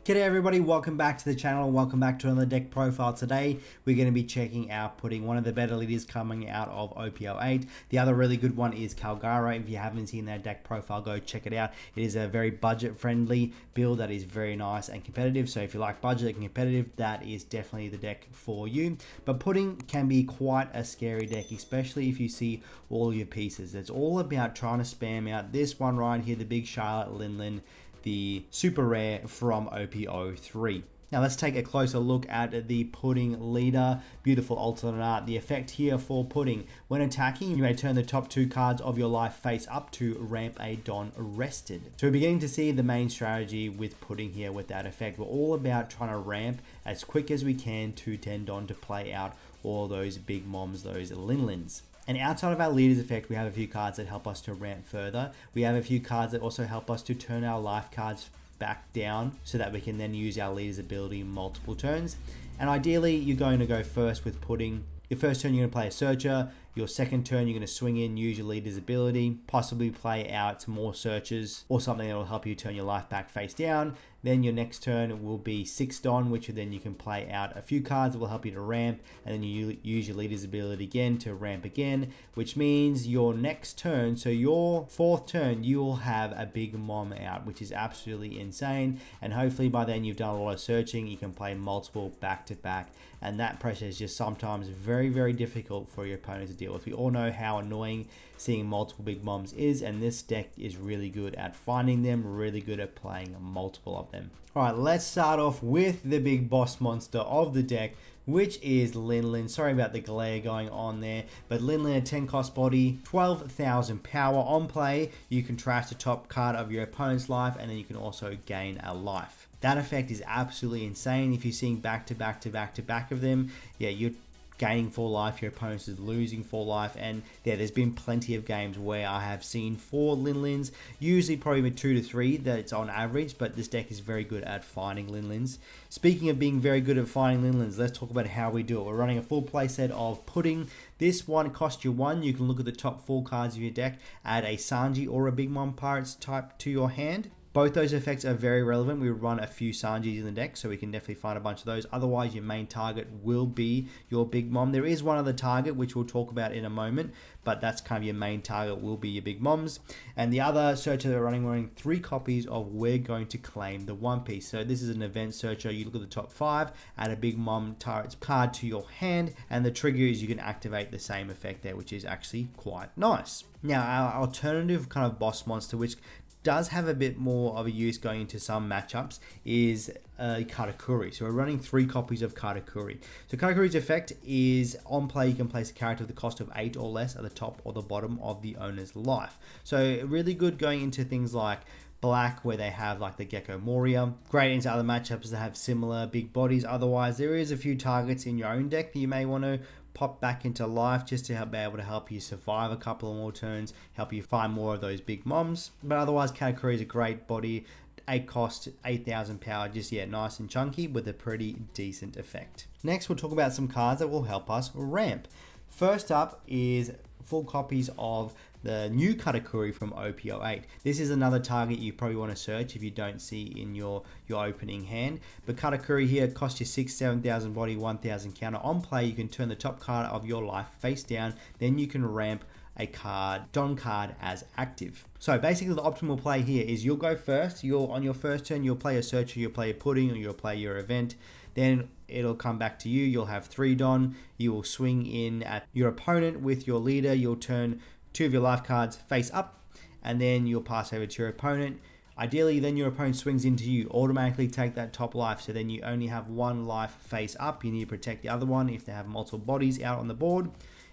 G'day everybody, welcome back to the channel, welcome back to another deck profile. Today we're going to be checking out putting one of the better leaders coming out of OP08. The other really good one is Calgara. If you haven't seen that deck profile, go check it out. It is a very budget friendly build that is very nice and competitive, so if you like budget and competitive, that is definitely the deck for you. But putting can be quite a scary deck, especially if you see all your pieces. It's all about trying to spam out this one right here, the big Charlotte Linlin, the super rare from OP03. Now let's take a closer look at the pudding leader. Beautiful alternate art. The effect here for pudding: when attacking, you may turn the top two cards of your life face up to ramp a Don rested. So we're beginning to see the main strategy with pudding here with that effect. We're all about trying to ramp as quick as we can to 10 Don to play out all those big moms, those Linlins. And outside of our leaders effect, we have a few cards that help us to ramp further. We have a few cards that also help us to turn our life cards back down so that we can then use our leader's ability multiple turns. And ideally, you're going to go first with pudding. Your first turn, you're going to play a searcher. Your second turn, you're going to swing in, use your leader's ability, possibly play out some more searches or something that will help you turn your life back face down. Then your next turn will be 6 Don, which then you can play out a few cards that will help you to ramp, and then you use your leader's ability again to ramp again, which means your next turn, so your fourth turn, you will have a big mom out, which is absolutely insane. And hopefully by then you've done a lot of searching, you can play multiple back to back, and that pressure is just sometimes very, very difficult for your opponent to deal with. We all know how annoying seeing multiple big moms is, and this deck is really good at finding them, really good at playing multiple of them. Alright, let's start off with the big boss monster of the deck, which is Linlin. Sorry about the glare going on there, but Linlin, a 10 cost body, 12,000 power. On play, you can trash the top card of your opponent's life, and then you can also gain a life. That effect is absolutely insane. If you're seeing back to back to back to back of them, yeah, you're gaining 4 life, your opponent is losing 4 life, and yeah, there's been plenty of games where I have seen 4 Linlins, usually probably with 2 to 3, that's on average, but this deck is very good at finding Linlins. Speaking of being very good at finding Linlins, let's talk about how we do it. We're running a full playset of pudding. This one costs you 1. You can look at the top 4 cards of your deck, add a Sanji or a Big Mom Pirates type to your hand. Both those effects are very relevant. We run a few Sanjis in the deck, so we can definitely find a bunch of those. Otherwise, your main target will be your Big Mom. There is one other target, which we'll talk about in a moment, but that's kind of your main target will be your Big Moms. And the other searcher that we're running 3 copies of We're Going to Claim the One Piece. So this is an event searcher. You look at the top 5, add a Big Mom Turrets card to your hand, and the trigger is you can activate the same effect there, which is actually quite nice. Now, our alternative kind of boss monster, which does have a bit more of a use going into some matchups, is Katakuri. So we're running 3 copies of Katakuri. So Katakuri's effect is on play, you can place a character with the cost of 8 or less at the top or the bottom of the owner's life. So really good going into things like black, where they have like the Gecko Moria. Great into other matchups that have similar big bodies. Otherwise, there is a few targets in your own deck that you may want to pop back into life just to be able to help you survive a couple of more turns, help you find more of those big moms. But otherwise, Katakuri is a great body. 8 cost, 8,000 power, just yeah, nice and chunky with a pretty decent effect. Next, we'll talk about some cards that will help us ramp. First up is full copies of the new Katakuri from OP08. This is another target you probably want to search if you don't see in your opening hand. But Katakuri here costs you 6, 7,000 body, 1,000 counter. On play, you can turn the top card of your life face down. Then you can ramp a card, Don card, as active. So basically the optimal play here is you'll go first. On your first turn, you'll play a searcher, you'll play a pudding, or you'll play your event. Then it'll come back to you. You'll have 3 Don. You will swing in at your opponent with your leader. You'll turn 2 of your life cards face up, and then you'll pass over to your opponent. Ideally, then your opponent swings into you, automatically take that top life, so then you only have 1 life face up. You need to protect the other one if they have multiple bodies out on the board.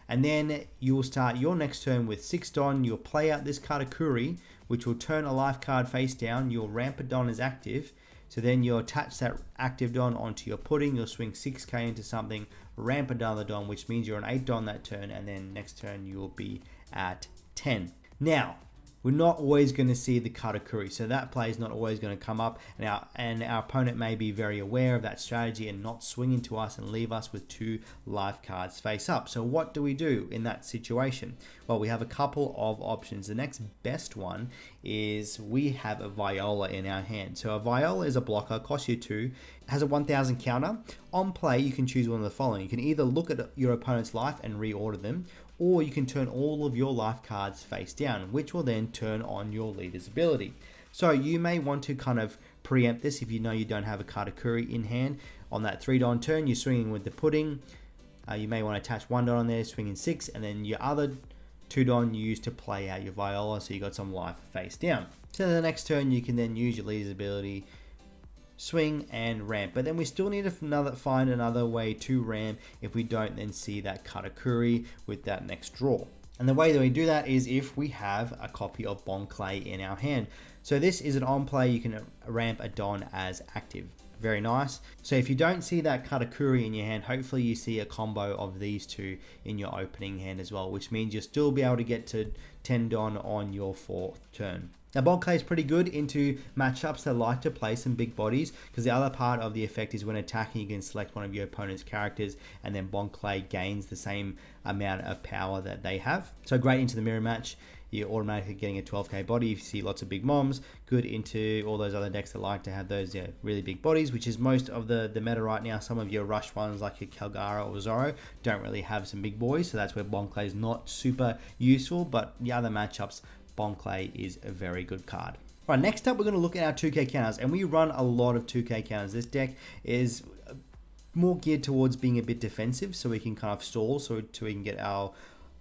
And then you will start your next turn with 6 Don. You'll play out this Katakuri, which will turn a life card face down. You'll ramp a Don as active. So then you'll attach that active Don onto your pudding. You'll swing 6k into something, ramp another Don, which means you're on 8 Don that turn. And then next turn you'll be at 10. Now, we're not always going to see the Katakuri. So that play is not always going to come up, and our opponent may be very aware of that strategy and not swing into us and leave us with 2 life cards face up. So what do we do in that situation? Well, we have a couple of options. The next best one is we have a Viola in our hand. So a Viola is a blocker, costs you 2, has a 1000 counter. On play, you can choose one of the following. You can either look at your opponent's life and reorder them, or you can turn all of your life cards face down, which will then turn on your leader's ability. So you may want to kind of preempt this if you know you don't have a Katakuri in hand. On that 3-Don turn, you're swinging with the pudding. You may want to attach 1 Don on there, swinging 6, and then your other 2-Don you use to play out your Viola, so you got some life face down. So the next turn, you can then use your leader's ability, swing and ramp, but then we still need to find another way to ramp if we don't then see that Katakuri with that next draw. And the way that we do that is if we have a copy of Bon Clay in our hand. So this is an on play, you can ramp a Don as active. Very nice. So if you don't see that Katakuri in your hand, hopefully you see a combo of these 2 in your opening hand as well, which means you'll still be able to get to 10 Don on your 4th turn. Now, Bon Clay is pretty good into matchups that like to play some big bodies, because the other part of the effect is when attacking, you can select one of your opponent's characters, and then Bon Clay gains the same amount of power that they have. So great into the mirror match. You're automatically getting a 12k body if you see lots of big moms. Good into all those other decks that like to have those really big bodies, which is most of the meta right now. Some of your rush ones like your Calgara or Zoro don't really have some big boys, so that's where Bon Clay is not super useful, but the other matchups, Bon Clay is a very good card. Right, next up we're going to look at our 2k counters, and we run a lot of 2k counters. This deck is more geared towards being a bit defensive, so we can kind of stall so we can get our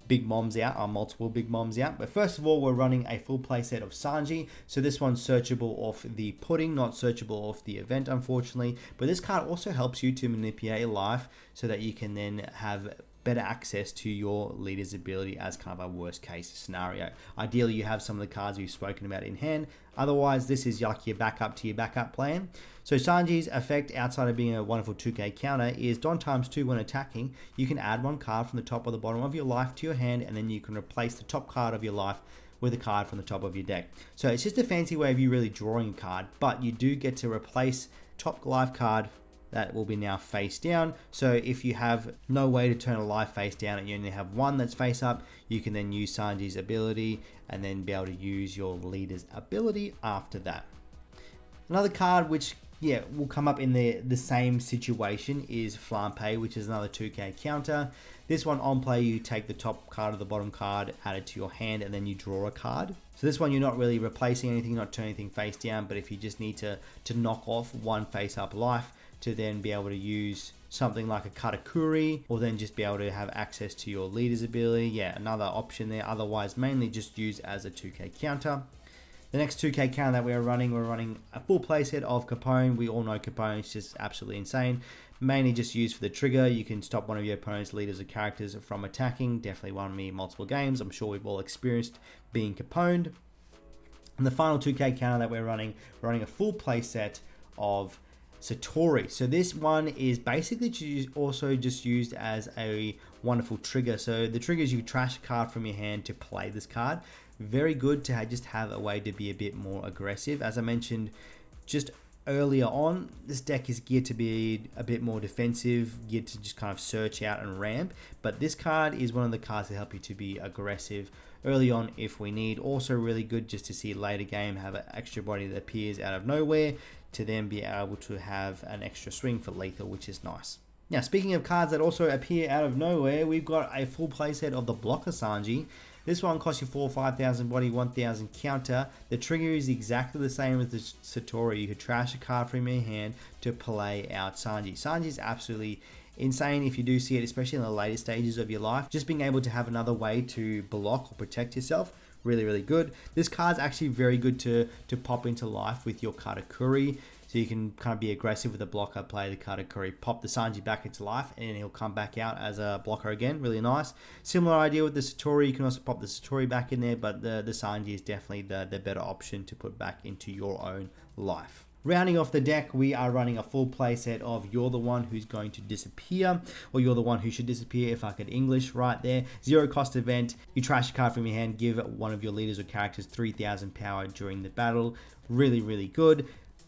big moms out, our multiple big moms out. But first of all, we're running a full playset of Sanji. So this one's searchable off the pudding, not searchable off the event, unfortunately. But this card also helps you to manipulate life so that you can then have better access to your leader's ability as kind of a worst case scenario. Ideally, you have some of the cards we've spoken about in hand. Otherwise, this is like your backup to your backup plan. So Sanji's effect, outside of being a wonderful 2k counter, is Don times 2 when attacking. You can add 1 card from the top or the bottom of your life to your hand, and then you can replace the top card of your life with a card from the top of your deck. So it's just a fancy way of you really drawing a card, but you do get to replace top life card that will be now face down. So if you have no way to turn a life face down and you only have 1 that's face up, you can then use Sanji's ability and then be able to use your leader's ability after that. Another card which will come up in the same situation is Flampe, which is another 2k counter. This one on play, you take the top card or the bottom card, add it to your hand, and then you draw a card. So this one, you're not really replacing anything, not turning anything face down, but if you just need to knock off 1 face up life to then be able to use something like a Katakuri, or then just be able to have access to your leader's ability, another option there. Otherwise, mainly just use as a 2k counter. The next 2k counter that we're running a full playset of Capone. We all know Capone is just absolutely insane. Mainly just used for the trigger. You can stop one of your opponent's leaders or characters from attacking. Definitely won me multiple games. I'm sure we've all experienced being Caponed. And the final 2k counter that we're running a full playset of Satori. So this one is basically also just used as a wonderful trigger. So the trigger is you trash a card from your hand to play this card. Very good to just have a way to be a bit more aggressive. As I mentioned just earlier on, this deck is geared to be a bit more defensive, geared to just kind of search out and ramp. But this card is one of the cards that help you to be aggressive early on if we need. Also really good just to see later game have an extra body that appears out of nowhere to then be able to have an extra swing for lethal, which is nice. Now, speaking of cards that also appear out of nowhere, we've got a full playset of the Blocker Sanji. This one costs you 4, 5,000 body, 1,000 counter. The trigger is exactly the same as the Satori. You could trash a card from your hand to play out Sanji. Sanji is absolutely insane if you do see it, especially in the later stages of your life. Just being able to have another way to block or protect yourself, really, really good. This card's actually very good to pop into life with your Katakuri. So you can kind of be aggressive with a blocker, play the Katakuri, pop the Sanji back into life, and he'll come back out as a blocker again. Really nice. Similar idea with the Satori. You can also pop the Satori back in there, but the Sanji is definitely the better option to put back into your own life. Rounding off the deck, we are running a full play set of You're the One Who's Going to Disappear, or You're the One Who Should Disappear if I could English right there. 0 cost event, you trash a card from your hand, give one of your leaders or characters 3,000 power during the battle. Really, really good.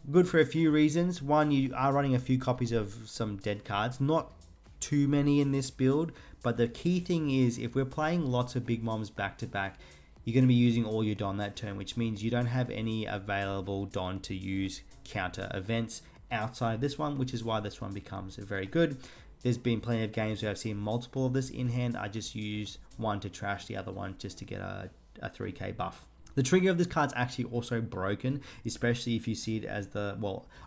Good for a few reasons. One, you are running a few copies of some dead cards, not too many in this build, but the key thing is if we're playing lots of big moms back to back, you're going to be using all your Don that turn, which means you don't have any available Don to use counter events outside this one, which is why this one becomes very good. There's been plenty of games where I've seen multiple of this in hand. I just use one to trash the other one just to get a 3k buff. The trigger of this card's actually also broken, especially if you see it as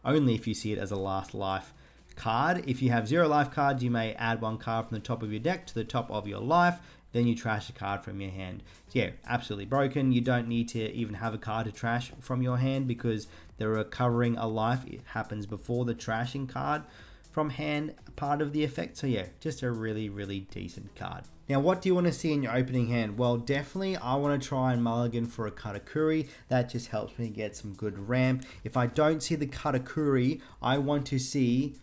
only if you see it as a last life card. If you have 0 life cards, you may add 1 card from the top of your deck to the top of your life, then you trash a card from your hand. So yeah, absolutely broken. You don't need to even have a card to trash from your hand because the recovering a life, it happens before the trashing card from hand part of the effect. So yeah, just a really, really decent card. Now, what do you want to see in your opening hand? Well, definitely I want to try and mulligan for a Katakuri. That just helps me get some good ramp. If I don't see the Katakuri, I want to see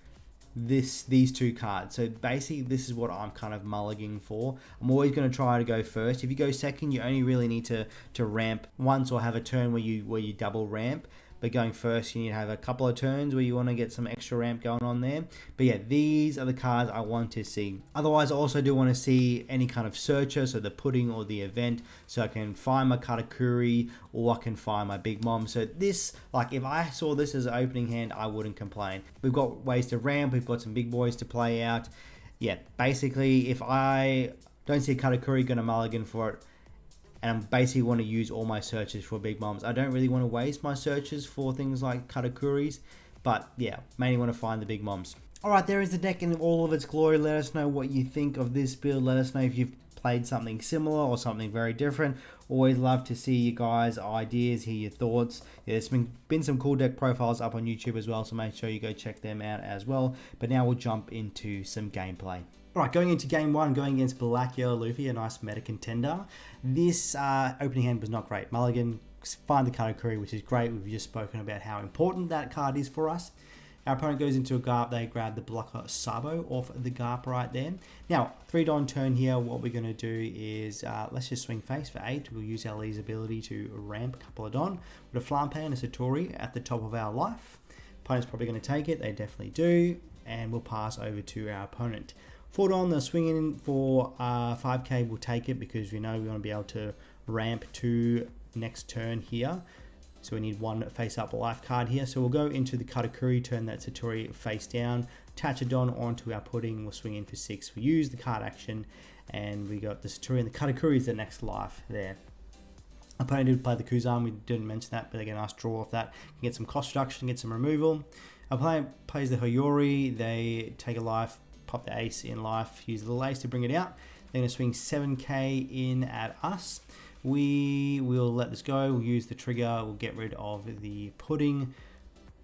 these 2 cards. So basically this is what I'm kind of mulliganing for. I'm always going to try to go first. If you go second, you only really need to ramp once or have a turn where you double ramp. But going first, you need to have a couple of turns where you want to get some extra ramp going on there. But yeah, these are the cards I want to see. Otherwise, I also do want to see any kind of searcher, so the pudding or the event, so I can find my Katakuri or I can find my big mom. So this, like if I saw this as an opening hand, I wouldn't complain. We've got ways to ramp, we've got some big boys to play out. Yeah, basically, if I don't see a Katakuri, gonna mulligan for it. And I basically want to use all my searches for big moms. I don't really want to waste my searches for things like Katakuris, but yeah, mainly want to find the big moms. Alright, there is the deck in all of its glory. Let us know what you think of this build. Let us know if you've played something similar or something very different. Always love to see you guys' ideas, hear your thoughts. Yeah, there's been some cool deck profiles up on YouTube as well, so make sure you go check them out as well. But now we'll jump into some gameplay. Alright, going into game 1, going against BY Luffy, a nice meta contender. This opening hand was not great. Mulligan, find the Katakuri, which is great. We've just spoken about how important that card is for us. Our opponent goes into a Garp, they grab the blocker Sabo off the Garp right there. Now, 3 Don turn here, what we're going to do is, let's just swing face for 8. We'll use our leader's ability to ramp a couple of Don. With a Flampe and a Satori at the top of our life. Opponent's probably going to take it, they definitely do. And we'll pass over to our opponent. 4 Don, the swing in for 5k, we'll take it because we know we want to be able to ramp to next turn here. So we need 1 face up life card here. So we'll go into the Katakuri, turn that Satori face down, attach a Don onto our pudding, we'll swing in for 6. We use the card action and we got the Satori, and the Katakuri is the next life there. Opponent did play the Kuzan, we didn't mention that, but they get a nice draw off that. Get some cost reduction, get some removal. Our opponent plays the Hoyori, they take a life, pop the ace in life, use the little ace to bring it out. They're going to swing 7k in at us. We will let this go, we'll use the trigger, we'll get rid of the pudding,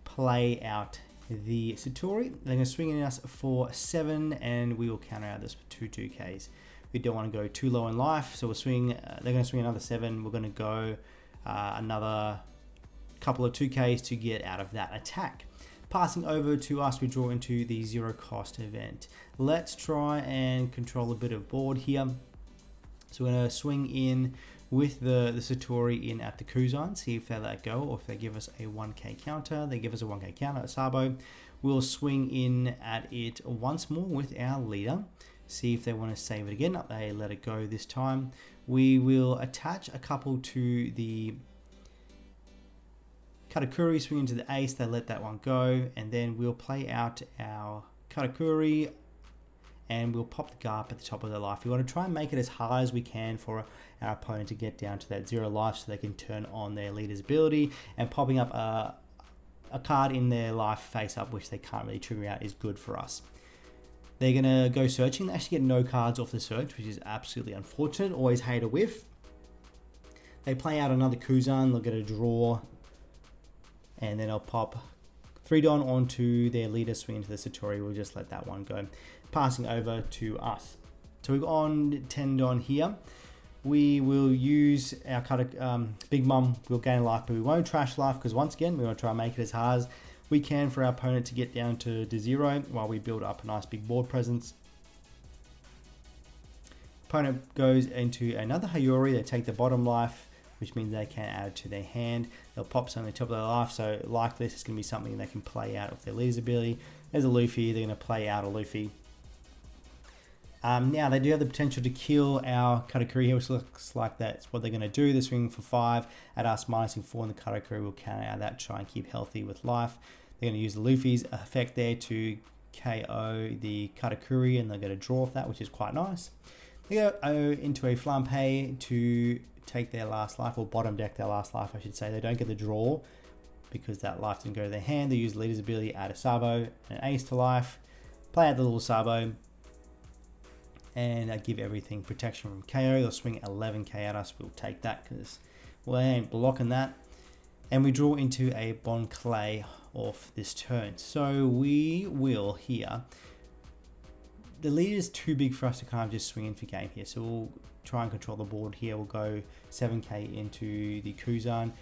play out the Satori. They're going to swing in us for 7 and we will counter out this for 2 2ks. We don't want to go too low in life, so we'll swing, they're going to swing another 7, we're going to go another couple of 2ks to get out of that attack. Passing over to us, we draw into the 0 cost event. Let's try and control a bit of board here. So we're going to swing in with the Satori in at the Kuzan, see if they let go or if they give us a 1k counter. They give us a 1k counter at Sabo. We'll swing in at it once more with our leader, see if they want to save it again. They let it go this time. We will attach a couple to the Katakuri, swing into the ace, they let that one go, and then we'll play out our Katakuri and we'll pop the Garp at the top of their life. We want to try and make it as hard as we can for our opponent to get down to that 0 life so they can turn on their leader's ability, and popping up a card in their life face up, which they can't really trigger out, is good for us. They're going to go searching. They actually get no cards off the search, which is absolutely unfortunate. Always hate a whiff. They play out another Kuzan, they'll get a draw, and then I'll pop 3 Don onto their leader, swing into the Satori. We'll just let that one go. Passing over to us. So we've on 10 Don here. We will use our Big Mom. We'll gain life, but we won't trash life because once again, we want to try and make it as hard as we can for our opponent to get down to 0 while we build up a nice big board presence. Opponent goes into another Hayori, they take the bottom life, which means they can add it to their hand. They'll pop some on the top of their life, so like this is going to be something they can play out of their leader's ability. There's a Luffy, they're going to play out a Luffy. Now they do have the potential to kill our Katakuri here, which looks like that's what they're going to do. They're swinging for 5 at us, minusing 4, and the Katakuri will counter out that, try and keep healthy with life. They're going to use the Luffy's effect there to KO the Katakuri, and they're going to draw off that, which is quite nice. They go into a Flampe to take their last life, or bottom deck their last life, I should say. They don't get the draw because that life didn't go to their hand. They use the leader's ability, add a Sabo, an ace to life, play out the little Sabo, and give everything protection from KO. They'll swing 11k at us. We'll take that because we ain't blocking that. And we draw into a Bon Clay off this turn. So we will here. The lead is too big for us to kind of just swing in for game here. So we'll try and control the board here. We'll go 7k into the Kuzan.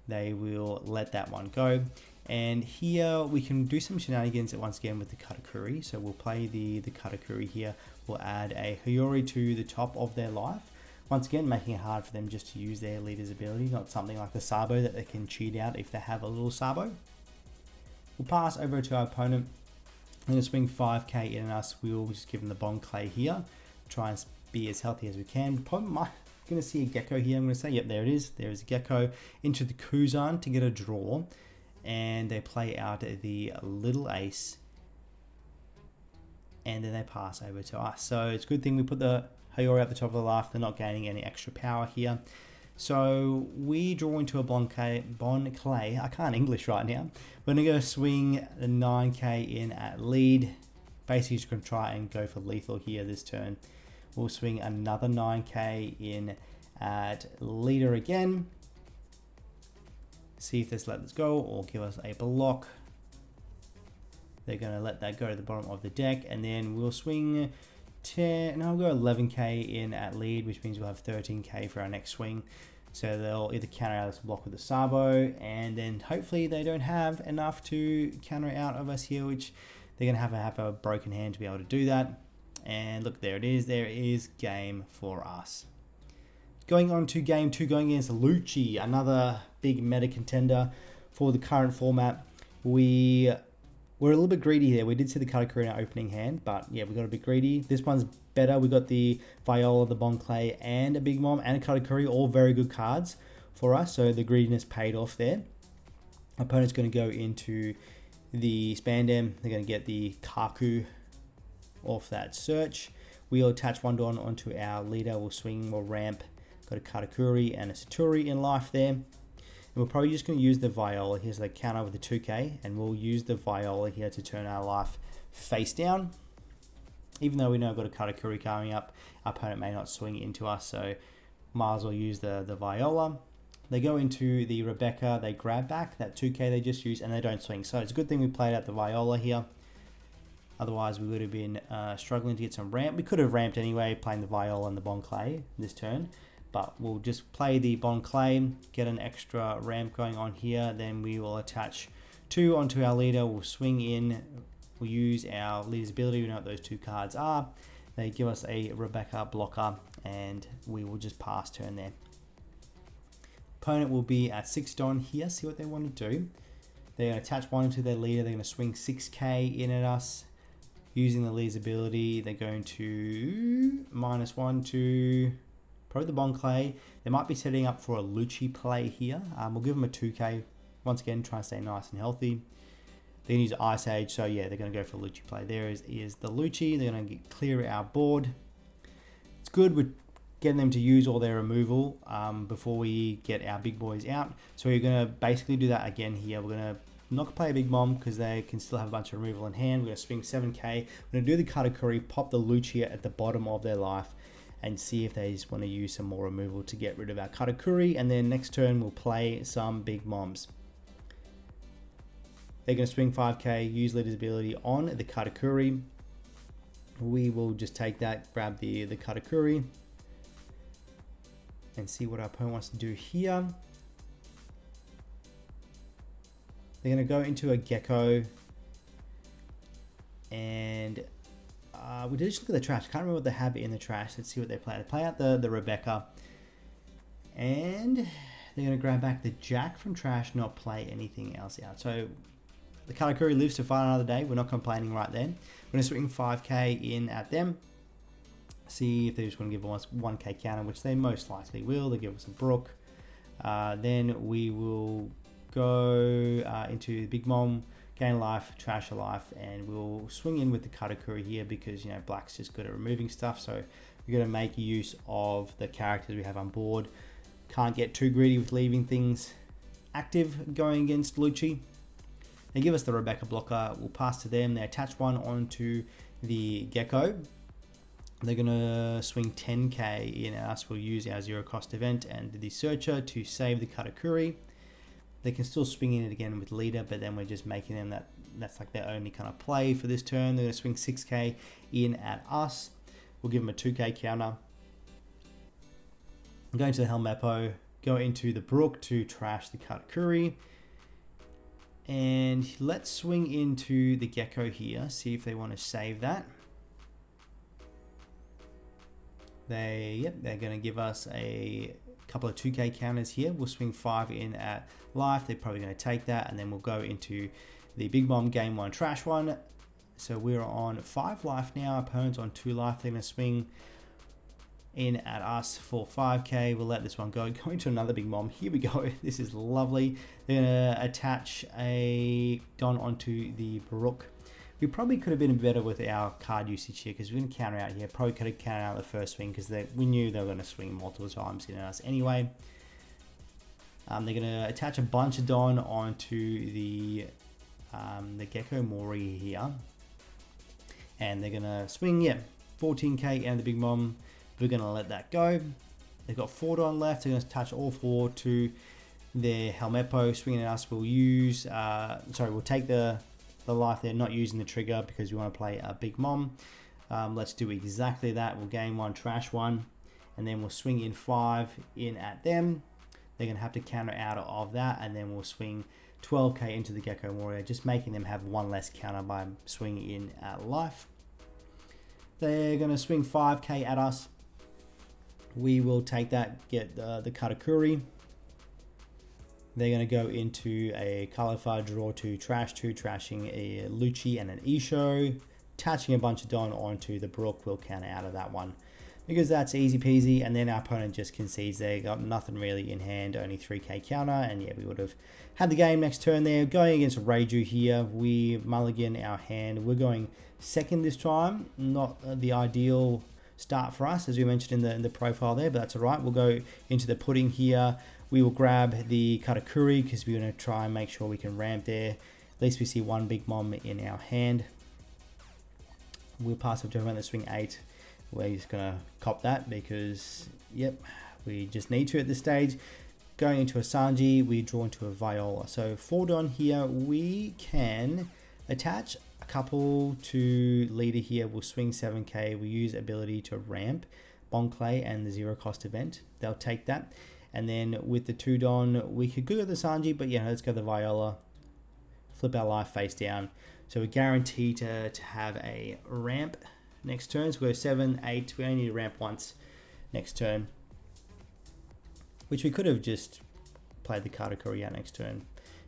They will let that one go. And here we can do some shenanigans once again with the Katakuri. So we'll play the Katakuri here. We'll add a Hayori to the top of their life. Once again, making it hard for them just to use their leader's ability, not something like the Sabo that they can cheat out if they have a little Sabo. We'll pass over to our opponent. I'm going to swing 5k in on us. We'll just give them the Bon Clay here. Try and be as healthy as we can. Probably going to see a Gecko here. I'm going to say, yep, there it is. There is a Gecko into the Kuzan to get a draw. And they play out the little ace. And then they pass over to us. So it's a good thing we put the Hayori at the top of the life. They're not gaining any extra power here. So we draw into a Bon Clay. I can't English right now. We're going to go swing the 9k in at lead. Basically just going to try and go for lethal here this turn. We'll swing another 9k in at leader again. See if this let us go or give us a block. They're going to let that go to the bottom of the deck, and then we'll swing 10, no, we'll go 11k in at lead, which means we'll have 13k for our next swing. So they'll either counter out this block with the Sabo, and then hopefully they don't have enough to counter out of us here, which they're going to have a broken hand to be able to do that. And look, there it is. There is game for us. Going on to game 2, going against Lucci, another big meta contender for the current format. We were a little bit greedy here. We did see the Katakuri in our opening hand, but yeah, we got a bit greedy. This one's better. We got the Viola, the Bon Clay, and a Big Mom, and a Katakuri, all very good cards for us. So the greediness paid off there. Opponent's going to go into the Spandam. They're going to get the Kaku off that search. We'll attach one Don onto our leader. We'll swing, we'll ramp. Got a Katakuri and a Satori in life there. And we're probably just going to use the Viola here, so they counter with the 2k, and we'll use the Viola here to turn our life face down. Even though we know we've got a Katakuri coming up, our opponent may not swing into us, so might as well use the Viola. They go into the Rebecca, they grab back that 2k they just used, and they don't swing. So it's a good thing we played out the Viola here. Otherwise, we would have been struggling to get some ramp. We could have ramped anyway, playing the Viola and the Bon Clay this turn. But we'll just play the Bon Clay, get an extra ramp going on here. Then we will attach 2 onto our leader. We'll swing in. We'll use our leader's ability. We know what those 2 cards are. They give us a Rebecca blocker, and we will just pass turn there. Opponent will be at 6 Don here. See what they want to do. They're going to attach 1 to their leader. They're going to swing 6k in at us. Using the leader's ability, they're going to -1 to probably the Bon Clay. They might be setting up for a Lucci play here. We'll give them a 2k. Once again, try and stay nice and healthy. They're going to use Ice Age, so yeah, they're going to go for a Lucci play. There is the Lucci. They're going to clear our board. It's good with getting them to use all their removal before we get our big boys out. So we're going to basically do that again here. We're going to not going to play a Big Mom because they can still have a bunch of removal in hand. We're going to swing 7k. We're going to do the Katakuri, pop the Lucci at the bottom of their life, and see if they just want to use some more removal to get rid of our Katakuri. And then next turn, we'll play some Big Moms. They're going to swing 5k, use leader's ability on the Katakuri. We will just take that, grab the Katakuri, and see what our opponent wants to do here. They're going to go into a Gecko. And we did just look at the trash. I can't remember what they have in the trash. Let's see what they play. They play out the Rebecca. And they're going to grab back the Jack from trash, not play anything else out. So the Katakuri lives to fight another day. We're not complaining right then. We're going to swing 5k in at them. See if they're just going to give us 1k counter, which they most likely will. They give us a Brook. Then we will go into the Big Mom, gain life, trash a life, and we'll swing in with the Katakuri here because, you know, black's just good at removing stuff. So we're going to make use of the characters we have on board. Can't get too greedy with leaving things active going against Lucci. They give us the Rebecca blocker. We'll pass to them. They attach one onto the Gecko. They're going to swing 10k in at us. We'll use our zero cost event and the Searcher to save the Katakuri. They can still swing in it again with Leader, but then we're just making them that's like their only kind of play for this turn. They're going to swing 6k in at us. We'll give them a 2k counter. I'm going to the Helmeppo, go into the Brook to trash the Katakuri. And let's swing into the Gecko here, see if they want to save that. They're going to give us a couple of 2k counters here. We'll swing 5 in at life. They're probably going to take that, and then we'll go into the Big Bomb game 1 trash 1. So we're on 5 life now. Opponent's on 2 life. They're going to swing in at us for 5k. We'll let this one go. Going to another Big Mom. Here we go. This is lovely. They're going to attach a Don onto the Brook. We probably could have been better with our card usage here because we're going to counter out here. Probably could have countered out the first swing because we knew they were going to swing multiple times in us anyway. They're going to attach a bunch of Don onto the Gecko Mori here. And they're going to swing, 14k and the Big Mom. We're going to let that go. They've got 4 Don left. They're going to attach all 4 to their Helmeppo. Swinging at us, we'll use, we'll take the life. They're not using the trigger because we want to play a Big Mom. Let's do exactly that. We'll gain 1, trash 1, and then we'll swing in 5 in at them. They're going to have to counter out of that, and then we'll swing 12k into the Gecko Warrior, just making them have 1 less counter by swinging in at life. They're going to swing 5k at us. We will take that, get the Katakuri. They're going to go into a Caliphar, draw 2, trash 2, trashing a Lucci and an Isho, attaching a bunch of Don onto the Brook. Will counter out of that one because that's easy peasy, and then our opponent just concedes. They got nothing really in hand, only 3k counter, and we would have had the game next turn there. Going against Reiju here, we mulligan our hand. We're going second this time, not the ideal start for us, as we mentioned in the profile there, but that's all right. We'll go into the pudding here. We will grab the Katakuri because we're going to try and make sure we can ramp there. At least we see 1 Big Mom in our hand. We'll pass up to everyone that swing 8. We're just going to cop that because, we just need to at this stage. Going into a Sanji, we draw into a Viola. So 4 Don here, we can attach a couple to Leader here. We'll swing 7k. We use ability to ramp Bonclay and the zero cost event. They'll take that. And then with the 2 Don, we could go the Sanji, but let's go the Viola. Flip our life face down. So we're guaranteed to have a ramp next turn. So we go 7, 8. We only need to ramp once next turn. Which we could have just played the Katakuri out next turn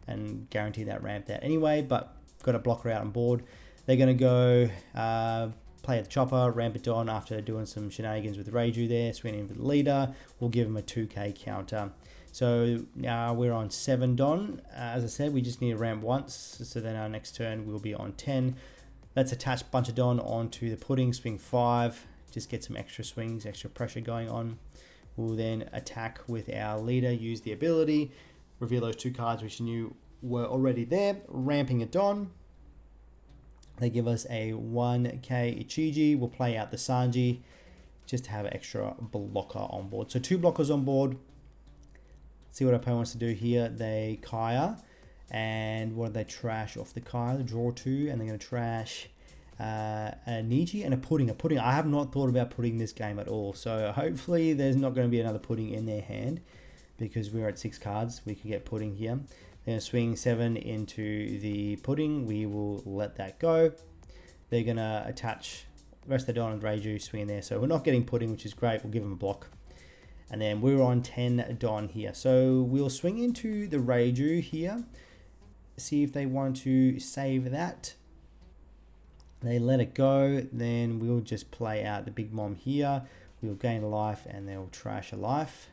and guarantee that ramp there anyway, but got a blocker out on board. They're going to go play at the chopper, ramp it on after doing some shenanigans with Reiju there, swinging in for the Leader. We'll give him a 2k counter. So now we're on 7 Don. As I said, we just need to ramp once, so then our next turn we'll be on 10. Let's attach a bunch of Don onto the pudding, swing 5, just get some extra swings, extra pressure going on. We'll then attack with our Leader, use the ability, reveal those 2 cards which you knew were already there, ramping it Don. They give us a 1k Ichiji. We'll play out the Sanji just to have an extra blocker on board. So 2 blockers on board. Let's see what our opponent wants to do here. They Kaya. And what do they trash off the Kaya? Draw 2. And they're going to trash a Niji and a pudding. I have not thought about putting this game at all. So hopefully there's not going to be another pudding in their hand because we're at 6 cards. We could get pudding here. They're going to swing 7 into the pudding. We will let that go. They're going to attach the rest of the Don and Reiju, swing in there. So we're not getting pudding, which is great. We'll give them a block. And then we're on 10 Don here. So we'll swing into the Reiju here. See if they want to save that. They let it go. Then we'll just play out the Big Mom here. We'll gain a life and they'll trash a life.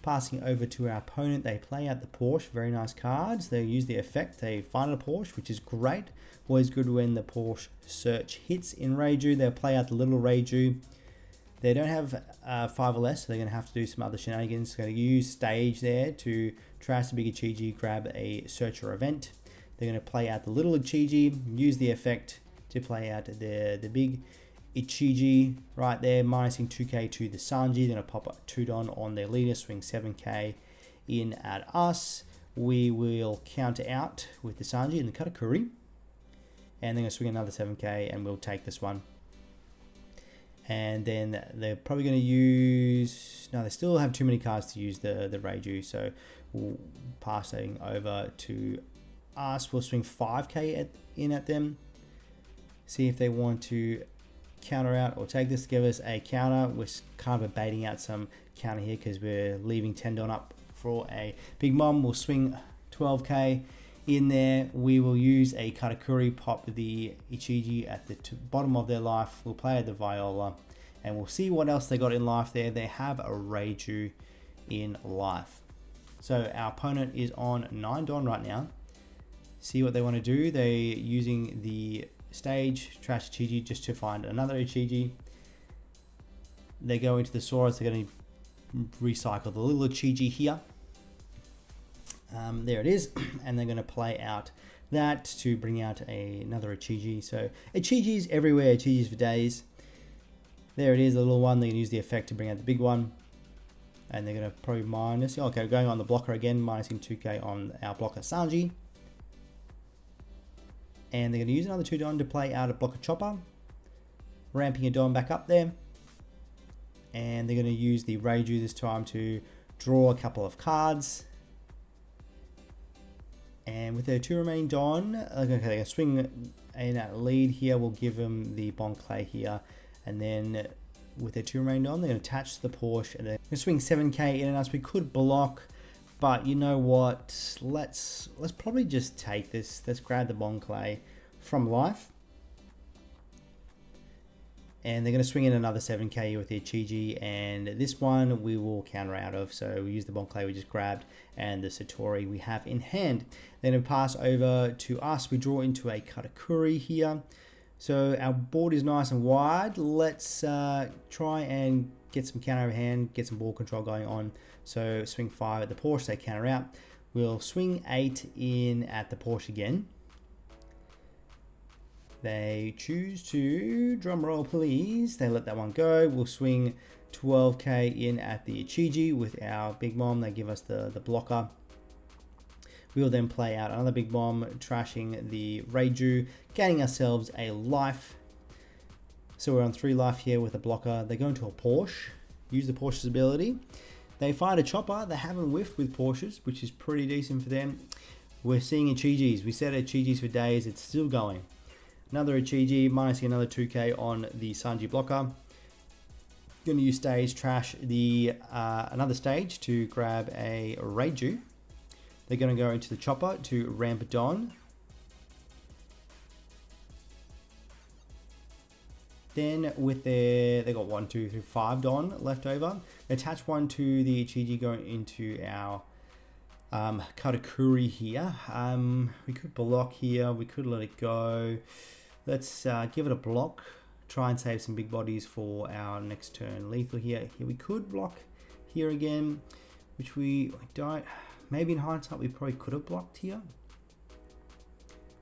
Passing over to our opponent, they play out the Porsche. Very nice cards. They use the effect. They find a Porsche, which is great. Always good when the Porsche search hits in Reiju. They'll play out the little Reiju. They don't have 5 or less, so they're going to have to do some other shenanigans. They're going to use stage there to trash the big Ichiji, grab a searcher event. They're going to play out the little Ichiji, use the effect to play out the big Ichiji right there, minusing 2k to the Sanji. They're going to pop up 2 Don on their leader, swing 7k in at us. We will counter out with the Sanji and the Katakuri. And they're going to swing another 7k and we'll take this one. And then they're probably going to use... No, they still have too many cards to use the Reiju. So we'll passing over to us. We'll swing 5k in at them. See if they want to counter out or take this to give us a counter. We're kind of baiting out some counter here because we're leaving 10 Don up for a Big Mom. We'll swing 12k in there. We will use a Katakuri, pop the Ichiji at the bottom of their life. We'll play the Viola and we'll see what else they got in life there. They have a Reiju in life. So our opponent is on 9 Don right now. See what they want to do. They're using the stage, trash Ichiji just to find another Ichiji. They go into the Saurus. They're going to recycle the little Ichiji here. There it is, and they're going to play out that to bring out another Ichiji. So Ichiji's everywhere, Ichiji's for days. There it is, the little one. They're going to use the effect to bring out the big one, and they're going to probably minus. Okay, going on the blocker again, minusing 2k on our blocker Sanji, and they're going to use another 2 Don to play out a blocker Chopper, ramping a Don back up there, and they're going to use the Reiju this time to draw a couple of cards. And with their 2 remaining Don, okay, they're going to swing in that lead here. We'll give them the Bon Clay here. And then with their 2 remaining Don, they're going to attach the Porsche. And they're going to swing 7k in at us. We could block, but you know what? Let's probably just take this. Let's grab the Bon Clay from life. And they're going to swing in another 7k with the Ichiji, and this one we will counter out of. So we use the Bon Clay we just grabbed and the Satori we have in hand. Then we pass over to us. We draw into a Katakuri here. So our board is nice and wide. Let's try and get some counter hand, get some ball control going on. So swing 5 at the Porsche, they counter out. We'll swing 8 in at the Porsche again. They choose to, drum roll please, they let that one go. We'll swing 12k in at the Ichiji with our Big Mom. They give us the blocker. We will then play out another Big Mom, trashing the Reiju, gaining ourselves a life. So we're on 3 life here with a blocker. They go into a Porsche, use the Porsche's ability. They find a Chopper. They haven't whiffed with Porsches, which is pretty decent for them. We're seeing Ichijis. We said Ichijis for days. It's still going. Another Ichiji, minusing another 2k on the Sanji blocker. Going to use stage, trash the another stage to grab a Reiju. They're going to go into the Chopper to ramp Don. Then with their, they got 1, 2, 3, 5 Don left over. They attach 1 to the Ichiji going into our Katakuri here. We could block here. We could let it go. Let's give it a block. Try and save some big bodies for our next turn. Lethal here. Here we could block here again, which we don't. Maybe in hindsight we probably could have blocked here.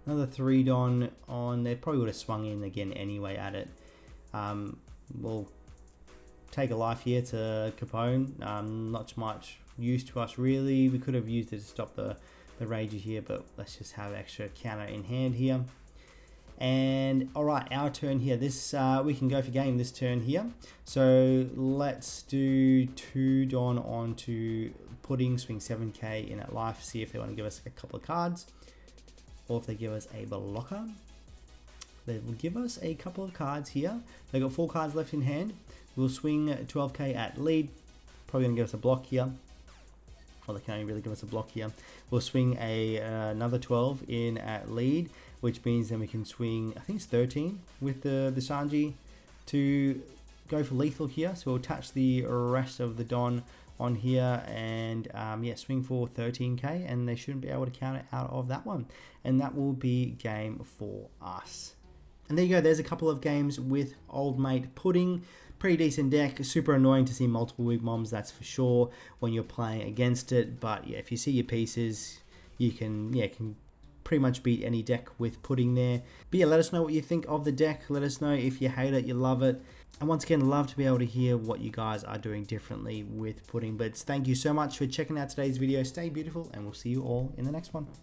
Another 3 Don on. They probably would have swung in again anyway at it. We'll take a life here to Capone. Not too much use to us really. We could have used it to stop the Reiju here, but let's just have extra counter in hand here. And all right, our turn here. This we can go for game this turn here. So let's do 2 Don onto Pudding, swing 7k in at life, see if they want to give us a couple of cards, or if they give us a blocker. They will give us a couple of cards here. They got 4 cards left in hand. We'll swing 12k at lead. Probably gonna give us a block here. Well, they can't even really give us a block here. We'll swing another 12 in at lead, which means then we can swing, I think it's 13 with the Sanji to go for lethal here. So we'll attach the rest of the Don on here and yeah, swing for 13k, and they shouldn't be able to count it out of that one. And that will be game for us. And there you go, there's a couple of games with Old Mate Pudding. Pretty decent deck, super annoying to see multiple Wig Moms, that's for sure, when you're playing against it. But yeah, if you see your pieces, you can pretty much beat any deck with Pudding there. But yeah, let us know what you think of the deck. Let us know if you hate it, you love it. And once again, love to be able to hear what you guys are doing differently with Pudding. But thank you so much for checking out today's video. Stay beautiful, and we'll see you all in the next one.